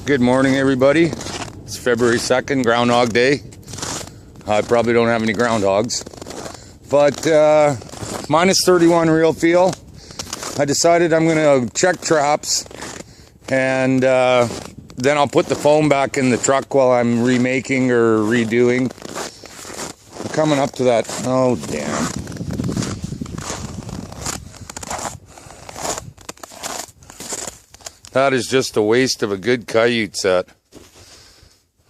Good morning, everybody. It's February 2nd, Groundhog Day. I probably don't have any groundhogs, but minus 31 real feel. I decided I'm gonna check traps, and then I'll put the foam back in the truck while I'm remaking or redoing. I'm coming up to that. Oh, damn. That is just a waste of a good coyote set.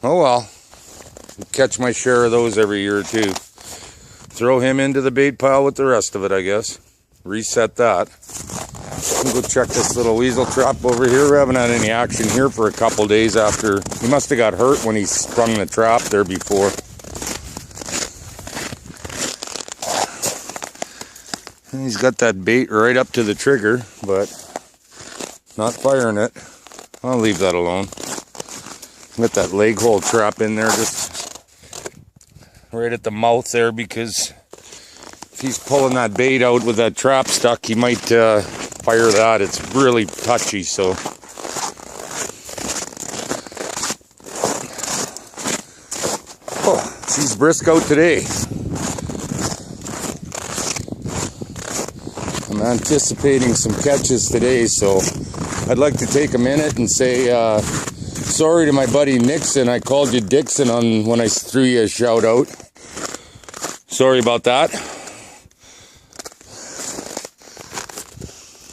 Oh well. Catch my share of those every year or two. Throw him into the bait pile with the rest of it, I guess. Reset that. Go check this little weasel trap over here. We haven't had any action here for a couple days after. He must have got hurt when he sprung the trap there before. And he's got that bait right up to the trigger, but not firing it. I'll leave that alone. Got that leg hole trap in there just right at the mouth there, because if he's pulling that bait out with that trap stuck, he might fire that. It's really touchy, so. Oh, she's brisk out today. I'm anticipating some catches today, so I'd like to take a minute and say sorry to my buddy Nixon. I called you Dixon when I threw you a shout out. Sorry about that.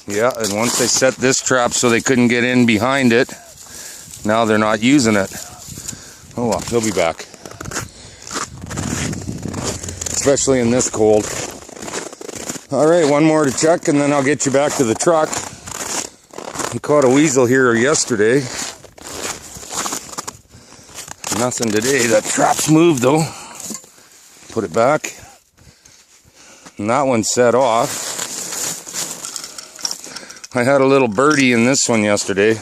Yeah, and once they set this trap so they couldn't get in behind it, now they're not using it. Oh well, he'll be back. Especially in this cold. Alright, one more to check and then I'll get you back to the truck. I caught a weasel here yesterday. Nothing today. That trap's moved though. Put it back. And that one set off. I had a little birdie in this one yesterday.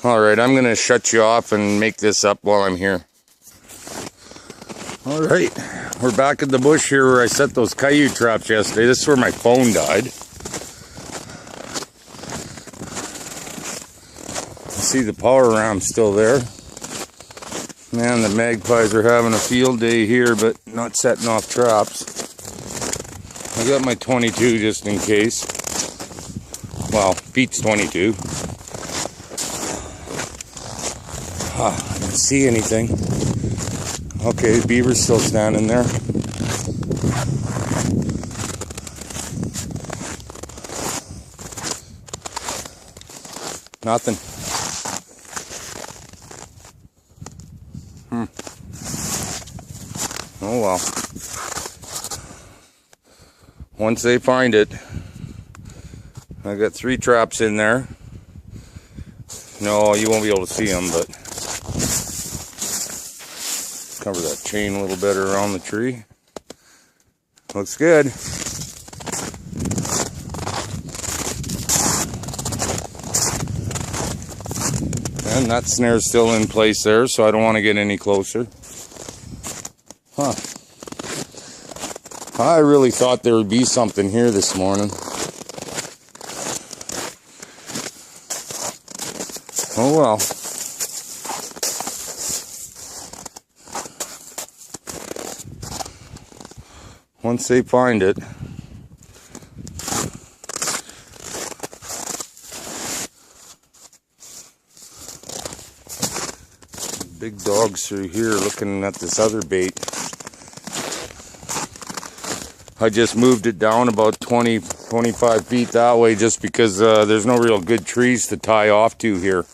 Alright, I'm going to shut you off and make this up while I'm here. Alright, we're back at the bush here where I set those coyote traps yesterday. This is where my phone died. See the power ram still there. Man, the magpies are having a field day here, but not setting off traps. I got my 22 just in case. Well, Pete's 22. I didn't see anything. Okay, the beaver's still standing there. Nothing. Oh well. Once they find it, I got 3 traps in there. No, you won't be able to see them, but cover that chain a little better around the tree. Looks good. And that snare's still in place there, so I don't want to get any closer. Huh. I really thought there would be something here this morning. Oh well. Once they find it. Big dogs through here looking at this other bait. I just moved it down about 20-25 feet that way just because there's no real good trees to tie off to here.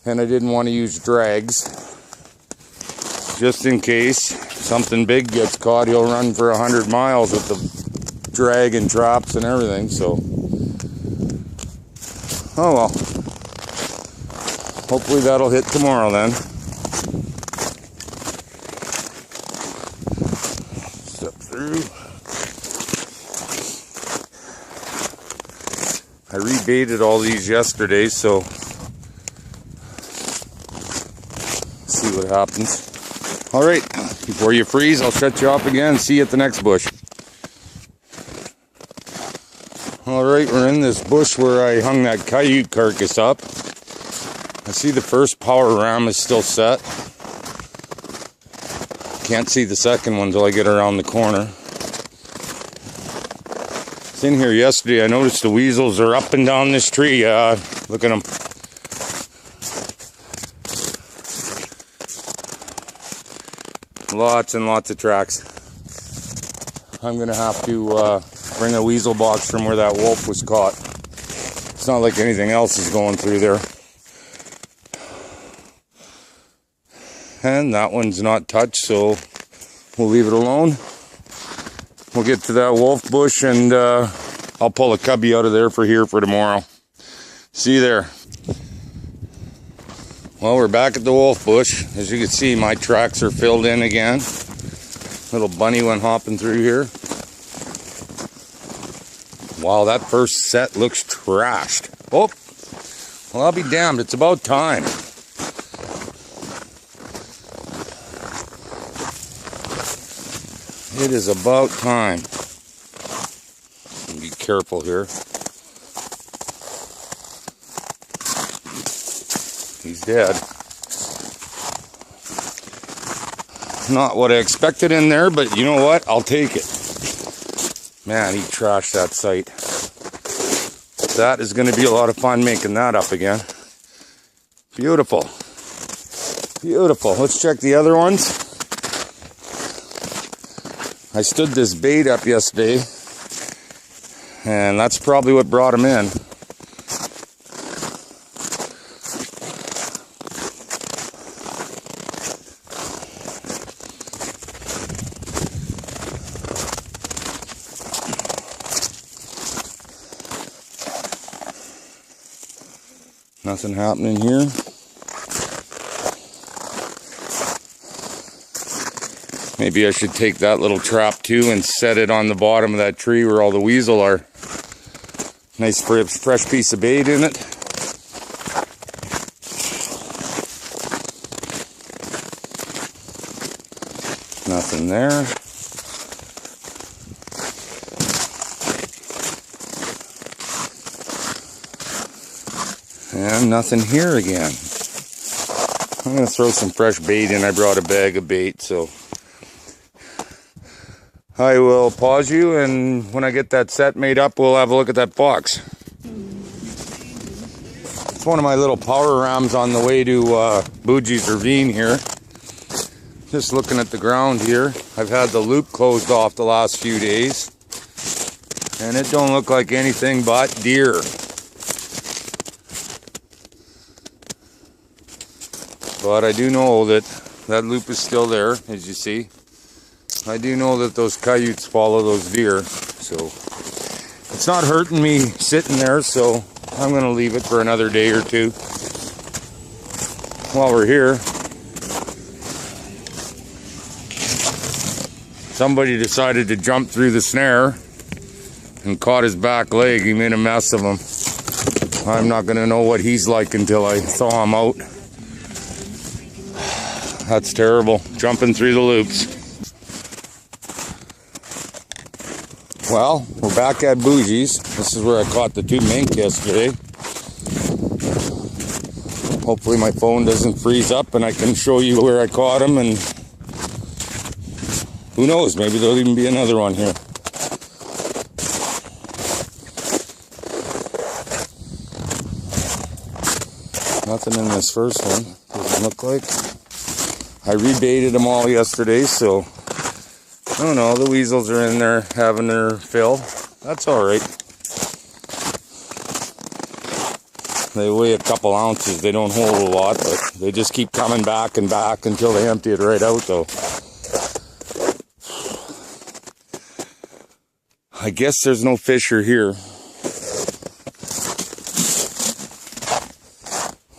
And I didn't want to use drags. Just in case something big gets caught, he'll run for 100 miles with the drag and traps and everything, so. Oh well. Hopefully that'll hit tomorrow then. Step through. I rebaited all these yesterday, so see what happens. Alright, before you freeze, I'll shut you off again. See you at the next bush. Alright, we're in this bush where I hung that coyote carcass up. I see the first power ram is still set. Can't see the second one until I get around the corner. I was in here yesterday. I noticed the weasels are up and down this tree. Look at them. Lots and lots of tracks. I'm gonna have to bring a weasel box from where that wolf was caught. It's not like anything else is going through there. And that one's not touched, so we'll leave it alone. We'll get to that wolf bush and I'll pull a cubby out of there for tomorrow. See you there. Well, we're back at the wolf bush. As you can see, my tracks are filled in again. Little bunny went hopping through here. Wow, that first set looks trashed. Oh, well, I'll be damned. It's about time. It is about time. Be careful here. He's dead. Not what I expected in there, but you know what? I'll take it. Man, he trashed that site. That is going to be a lot of fun making that up again. Beautiful. Beautiful. Let's check the other ones. I stood this bait up yesterday, and that's probably what brought him in. Nothing happening here. Maybe I should take that little trap too and set it on the bottom of that tree where all the weasel are. Nice fresh piece of bait in it. Nothing there. And nothing here again. I'm going to throw some fresh bait in. I brought a bag of bait, so I will pause you, and when I get that set made up, we'll have a look at that box. It's one of my little power rams on the way to Boogie's Ravine here. Just looking at the ground here. I've had the loop closed off the last few days, and it don't look like anything but deer. But I do know that that loop is still there, as you see. I do know that those coyotes follow those deer, so it's not hurting me sitting there, so I'm going to leave it for another day or two. While we're here, somebody decided to jump through the snare and caught his back leg. He made a mess of him. I'm not going to know what he's like until I thaw him out. That's terrible, jumping through the loops. Well, we're back at Boogie's. This is where I caught the two mink yesterday. Hopefully my phone doesn't freeze up and I can show you where I caught them, and who knows, maybe there'll even be another one here. Nothing in this first one, doesn't look like. I rebaited them all yesterday, so I don't know, the weasels are in there having their fill. That's alright. They weigh a couple ounces, they don't hold a lot, but they just keep coming back and back until they empty it right out, though. I guess there's no fisher here.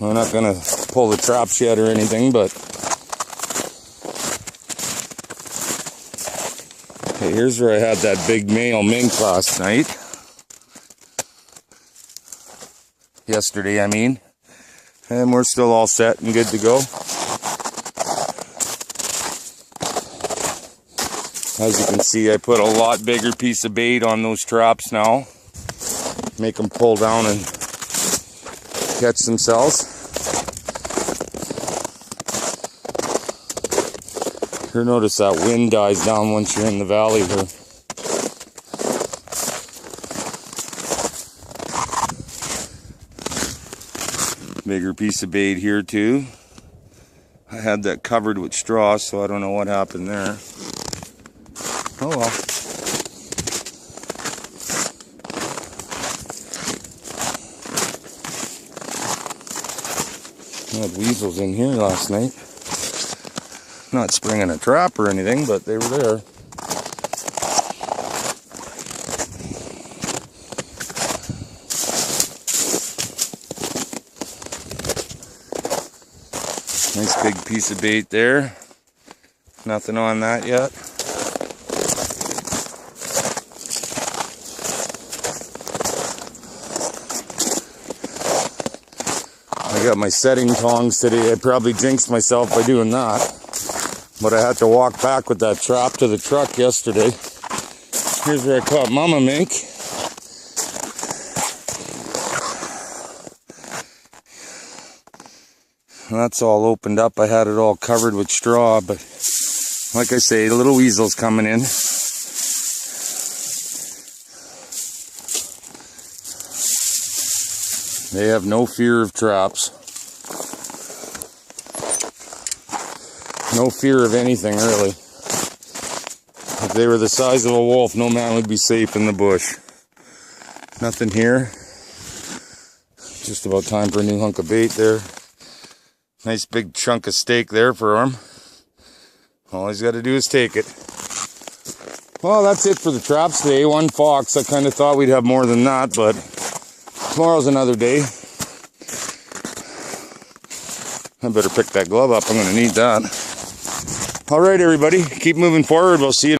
I'm not gonna pull the traps yet or anything, but okay, here's where I had that big male mink last night. Yesterday, I mean. And we're still all set and good to go. As you can see, I put a lot bigger piece of bait on those traps now. make them pull down and catch themselves. Here, notice that wind dies down once you're in the valley here. Bigger piece of bait here too. I had that covered with straw, so I don't know what happened there. Oh well. I had weasels in here last night. Not springing a trap or anything, but they were there. Nice big piece of bait there. Nothing on that yet. I got my setting tongs today. I probably jinxed myself by doing that. But I had to walk back with that trap to the truck yesterday. Here's where I caught mama mink. And that's all opened up. I had it all covered with straw, but like I say, the little weasel's coming in. They have no fear of traps. No fear of anything, really. If they were the size of a wolf, no man would be safe in the bush. Nothing here. Just about time for a new hunk of bait there. Nice big chunk of steak there for him. All he's got to do is take it. Well, that's it for the traps today. One fox. I kind of thought we'd have more than that, but tomorrow's another day. I better pick that glove up. I'm going to need that. All right, everybody. Keep moving forward. We'll see you.